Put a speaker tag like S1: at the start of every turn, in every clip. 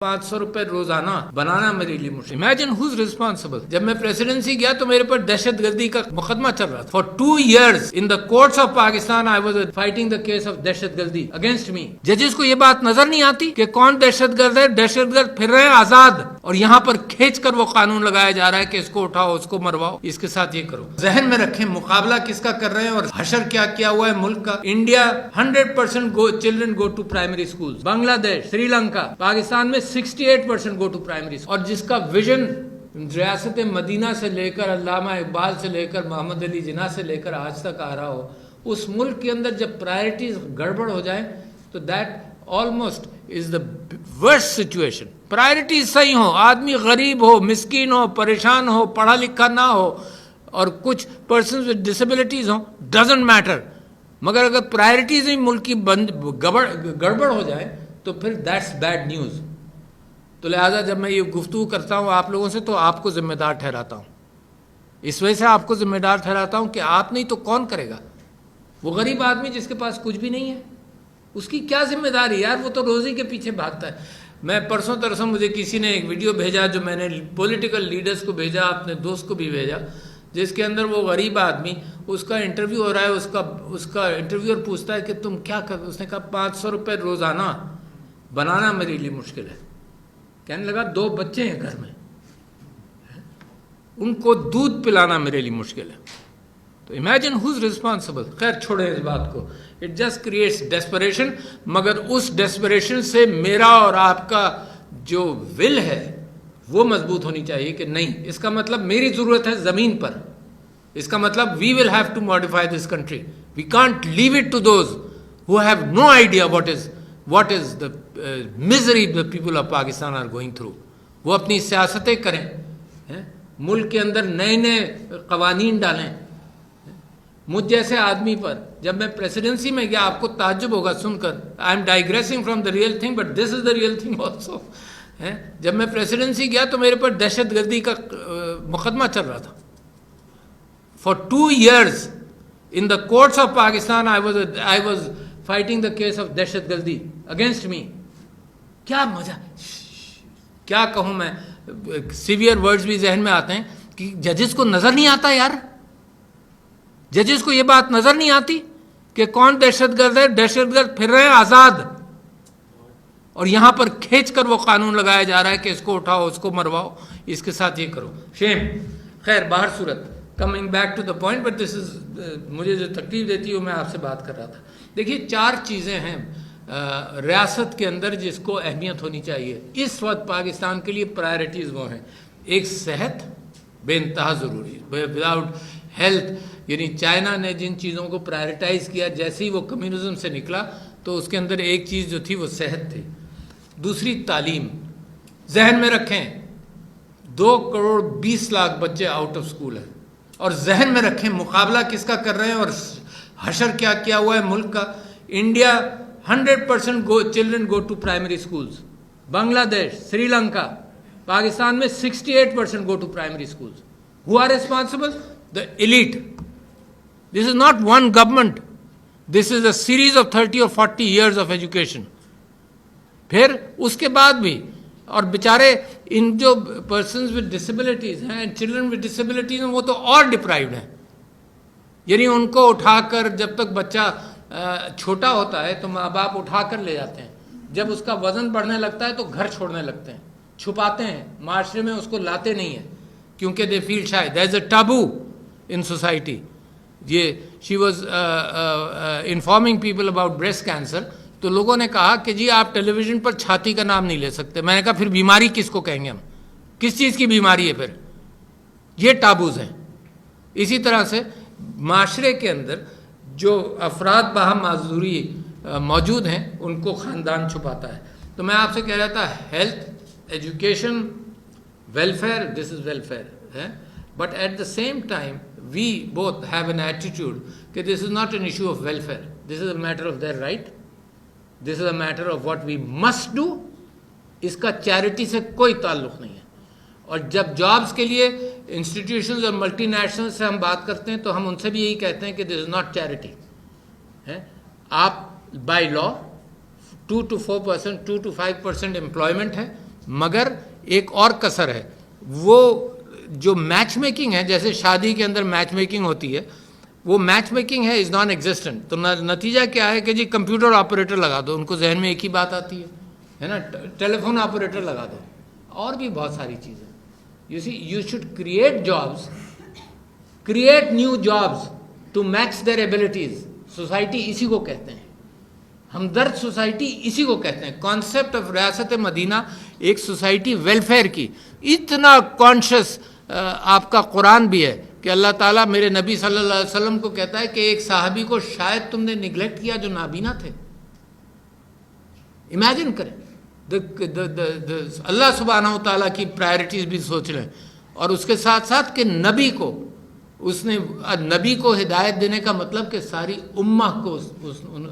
S1: 500 روزانہ بنانا میرے لیے مشکل. Imagine who's responsible. جب میں پریسیڈنسی گیا تو میرے پر دہشت گردی کا مقدمہ چل رہا تھا. For 2 years in the courts of Pakistan I was fighting the case of دہشت گردی against me. ججز کو یہ بات نظر نہیں آتی کہ کون دہشت گرد ہے. دہشت گرد پھر رہے ہیں آزاد, اور یہاں پر کھینچ کر وہ قانون لگایا جا رہا ہے کہ اس کو اٹھاؤ, اس کو مرواؤ, اس کے ساتھ یہ کرو. ذہن میں رکھیں مقابلہ کس کا کر رہے ہیں اور حشر کیا ہوا ہے ملک کا. India 100% children go to primary school. Bangladesh, Sri Lanka, Pakistan میں 68% گو ٹو پرائمری. اور جس کا ویژن ریاست مدینہ سے لے کر علامہ اقبال سے لے کر محمد علی جناح سے لے کر آج تک آ رہا ہو, اس ملک کے اندر جب پرائرٹیز گڑبڑ ہو جائیں تو that almost is the worst situation. Priorities صحیح ہو, آدمی غریب ہو, مسکین ہو, پریشان ہو, پڑھا لکھا نہ ہو, اور کچھ پرسنز ود ڈسیبلٹیز ہوں, ڈزنٹ میٹر, مگر اگر پرائرٹیز ہی ملک کی گڑبڑ ہو جائے تو پھر دیٹس بیڈ نیوز. تو لہٰذا جب میں یہ گفتگو کرتا ہوں آپ لوگوں سے تو آپ کو ذمہ دار ٹھہراتا ہوں. اس وجہ سے آپ کو ذمہ دار ٹھہراتا ہوں کہ آپ نہیں تو کون کرے گا. وہ غریب آدمی جس کے پاس کچھ بھی نہیں ہے, اس کی کیا ذمہ داری یار, وہ تو روزی کے پیچھے بھاگتا ہے. میں پرسوں ترسوں مجھے کسی نے ایک ویڈیو بھیجا جو میں نے پولیٹیکل لیڈرز کو بھیجا, اپنے دوست کو بھی بھیجا, جس کے اندر وہ غریب آدمی, اس کا انٹرویو ہو رہا ہے, اس کا انٹرویور پوچھتا ہے کہ تم کیا کر. اس نے کہا 500 روزانہ بنانا میرے لیے مشکل ہے. کہنے لگا 2 بچے ہیں گھر میں, ان کو دودھ پلانا میرے لیے مشکل ہے. تو امیجن ہوز ریسپانسبل. خیر چھوڑیں اس بات کو, اٹ جسٹ کریٹس ڈیسپریشن. مگر اس ڈیسپریشن سے میرا اور آپ کا جو ول ہے وہ مضبوط ہونی چاہیے کہ نہیں, اس کا مطلب میری ضرورت ہے زمین پر, اس کا مطلب we will have to modify this country. We can't leave it to those who have no idea what is the misery the people of Pakistan are going through. وہ اپنی سیاستیں کریں, ملک کے اندر نئے قوانین ڈالیں. مجھ جیسے آدمی پر جب میں پریسیڈنسی میں گیا, آپ کو تعجب ہوگا سن کر, I am digressing from the real thing but this is the real thing also. جب میں پریسیڈنسی گیا تو میرے پر دہشت گردی کا مقدمہ چل رہا تھا. For 2 years in the courts of Pakistan I was fighting the case of دہشت گردی against me. کیا مزہ, کیا کہوں میں, سیویئر ورڈز بھی ذہن میں آتے ہیں کہ ججز کو نظر نہیں آتا یار, ججز کو یہ بات نظر نہیں آتی کہ کون دہشت گرد ہے. دہشت گرد پھر رہے ہیں آزاد, اور یہاں پر کھینچ کر وہ قانون لگایا جا رہا ہے کہ اس کو اٹھاؤ, اس کو مرواؤ, اس کے ساتھ یہ کرو. شیم. خیر باہر صورت, coming back to the point, but this is مجھے جو تکلیف دیتی ہے وہ میں آپ سے بات کر رہا تھا. دیکھیے 4 چیزیں ہیں ریاست کے اندر جس کو اہمیت ہونی چاہیے اس وقت پاکستان کے لیے. پرائرٹیز وہ ہیں, ایک صحت بے انتہا ضروری ہے. وداؤٹ ہیلتھ, یعنی چائنا نے جن چیزوں کو پرائرٹائز کیا جیسے ہی وہ کمیونزم سے نکلا تو اس کے اندر ایک چیز جو تھی وہ صحت تھی. دوسری تعلیم. ذہن میں رکھیں 2 کروڑ 20 لاکھ بچے آؤٹ آف اسکول ہیں, اور ذہن میں رکھیں مقابلہ کس کا کر رہے ہیں اور حشر کیا ہوا ہے ملک کا. India 100% children go to primary schools. Bangladesh, Sri Lanka, Pakistan میں 68% go to primary schools. Who are responsible? The elite. This is not one government, this is a series of 30 اور 40 ایئرز آف ایجوکیشن. پھر اس کے بعد بھی, اور بیچارے ان جو پرسنز ود ڈسیبلٹیز ہیں, چلڈرن ود ڈسیبلٹیز ہیں, وہ تو اور ڈپرائیوڈ ہیں. یعنی ان کو اٹھا کر, جب تک بچہ چھوٹا ہوتا ہے تو ماں باپ اٹھا کر لے جاتے ہیں, جب اس کا وزن بڑھنے لگتا ہے تو گھر چھوڑنے لگتے ہیں, چھپاتے ہیں, معاشرے میں اس کو لاتے نہیں ہیں کیونکہ دے فیل شائی. دیر از اے ٹابو ان سوسائٹی. یہ she was informing people about breast cancer, تو لوگوں نے کہا کہ جی آپ ٹیلی ویژن پر چھاتی کا نام نہیں لے سکتے. میں نے کہا پھر بیماری کس کو کہیں گے ہم, کس چیز کی بیماری ہے پھر؟ یہ ٹابوز ہیں. اسی طرح سے معاشرے کے اندر جو افراد باہم معذوری موجود ہیں ان کو خاندان چھپاتا ہے. تو میں آپ سے کہہ رہا تھا health, education, welfare, this is welfare, but at the same time we both have an attitude کہ this is not an issue of welfare, this is a matter of their right, this is a matter of what we must do. اس کا charity سے کوئی تعلق نہیں ہے. اور جب جابز کے لیے انسٹیٹیوشنز اور ملٹی نیشنل سے ہم بات کرتے ہیں تو ہم ان سے بھی یہی کہتے ہیں کہ دس از ناٹ چیریٹی. آپ by law 2 to 4%, 2 to 5% employment ہے, مگر ایک اور کسر ہے، وہ جو میچ میکنگ ہے، جیسے شادی کے اندر میچ میکنگ ہوتی ہے، وہ میچ میکنگ ہے از نان ایگزسٹنٹ. تو نتیجہ کیا ہے کہ جی کمپیوٹر آپریٹر لگا دو، ان کو ذہن میں ایک ہی بات آتی ہے نا، ٹیلی فون آپریٹر لگا دو، اور بھی بہت ساری چیزیں. You see you should create jobs, create new jobs to match their abilities. Society اسی کو کہتے ہیں، ہمدرد سوسائٹی اسی کو کہتے ہیں. کانسیپٹ آف ریاست مدینہ ایک سوسائٹی ویلفیئر کی، اتنا کانشیس آپ کا قرآن بھی ہے کہ اللہ تعالیٰ میرے نبی صلی اللہ علیہ وسلم کو کہتا ہے کہ ایک صحابی کو شاید تم نے نگلیکٹ کیا جو نابینا تھے. امیجن کریں، اللہ سبحانہ و تعالیٰ کی پرائرٹیز بھی سوچ لیں، اور اس کے ساتھ ساتھ کہ نبی کو اس نے، نبی کو ہدایت دینے کا مطلب کہ ساری امہ کو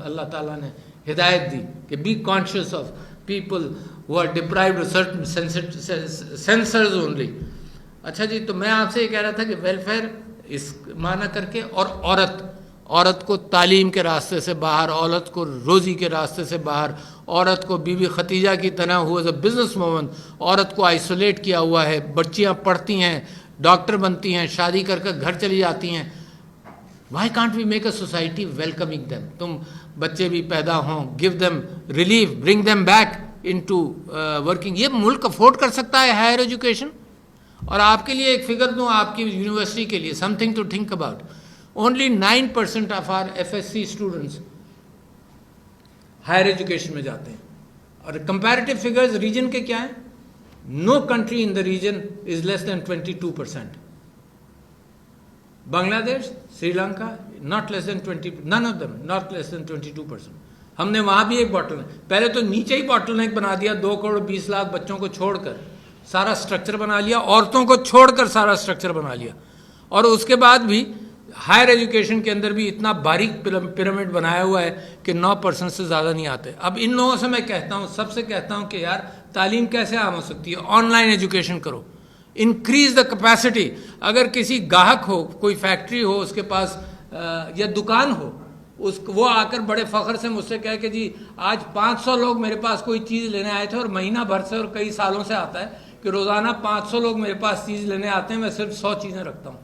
S1: اللہ تعالیٰ نے ہدایت دی کہ be conscious of people who are deprived certain senses only. اچھا جی، تو میں آپ سے یہ کہہ رہا تھا کہ ویلفیئر اس معنی کر کے، اور عورت کو تعلیم کے راستے سے باہر، عورت کو روزی کے راستے سے باہر، عورت کو بی بی ختیجہ کی طرح ہو ایز اے بزنس وومن، عورت کو آئسولیٹ کیا ہوا ہے. بچیاں پڑھتی ہیں، ڈاکٹر بنتی ہیں، شادی کر کے گھر چلی جاتی ہیں. Why can't we make a society welcoming them? تم بچے بھی پیدا ہوں، give them relief, bring them back into working. یہ ملک افورڈ کر سکتا ہے ہائر ایجوکیشن. اور آپ کے لیے ایک فگر دوں، آپ کی یونیورسٹی کے لیے something to think about. Only 9% of our FSC students higher education میں جاتے ہیں. اور کمپیریٹیو فگرز ریجن کے کیا ہیں؟ No country in the region از لیس دین 22%. بنگلہ دیش، Sri Lanka, not less then 20، none of them not less دین 22%. ہم نے وہاں بھی ایک باٹل، پہلے تو نیچے ہی باٹل نیک بنا دیا، 2 کروڑ 20 لاکھ بچوں کو چھوڑ کر سارا سٹرکچر بنا لیا، عورتوں کو چھوڑ کر سارا سٹرکچر بنا لیا. اور اس کے بعد بھی ہائر ایجوکیشن کے اندر بھی اتنا باریک پیرامڈ بنایا ہوا ہے کہ 9% سے زیادہ نہیں آتے. اب ان لوگوں سے میں کہتا ہوں، سب سے کہتا ہوں کہ یار تعلیم کیسے عام ہو سکتی ہے؟ آن لائن ایجوکیشن کرو، انکریز دا کیپیسٹی. اگر کسی گاہک ہو، کوئی فیکٹری ہو اس کے پاس یا دکان ہو، وہ آ کر بڑے فخر سے مجھ سے کہے کہ جی آج 500 لوگ میرے پاس کوئی چیز لینے آئے تھے، اور مہینہ بھر سے اور کئی سالوں سے آتا ہے کہ روزانہ 500 لوگ میرے پاس چیز لینے آتے ہیں، میں صرف 100 چیزیں رکھتا ہوں.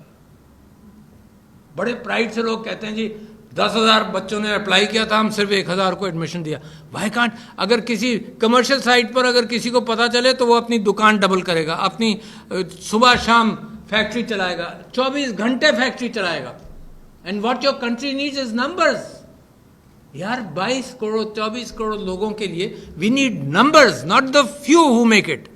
S1: بڑے پرائڈ سے لوگ کہتے ہیں جی 10,000 بچوں نے اپلائی کیا تھا، ہم صرف 1,000 کو ایڈمیشن دیا. Why can't? اگر کسی کمرشل سائٹ پر اگر کسی کو پتہ چلے تو وہ اپنی دکان ڈبل کرے گا، اپنی صبح شام فیکٹری چلائے گا، 24 گھنٹے فیکٹری چلائے گا. And what your country needs is numbers. یار 22 کروڑ 24 کروڑ لوگوں کے لیے we need numbers, not the few who make it.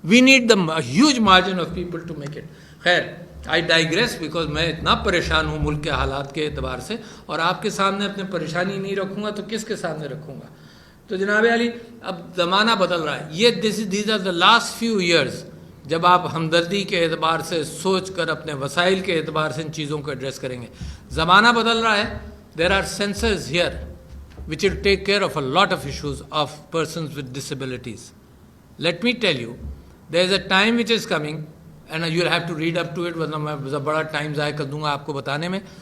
S1: We need the huge margin of people to make it. خیر، آئی ڈائیگریس بیکاز میں اتنا پریشان ہوں ملک کے حالات کے اعتبار سے، اور آپ کے سامنے اپنی پریشانی نہیں رکھوں گا تو کس کے سامنے رکھوں گا؟ تو جناب علی، اب زمانہ بدل رہا ہے. یہ these are the last few years جب آپ ہمدردی کے اعتبار سے سوچ کر اپنے وسائل کے اعتبار سے ان چیزوں کو ایڈریس کریں گے. زمانہ بدل رہا ہے. There are sensors here which will take care of a lot of issues of persons with disabilities. Let me tell you, there is a time which is coming and you will have to read up to it, ورنہ میں بڑا time ضائع کر دوں گا آپ کو بتانے میں.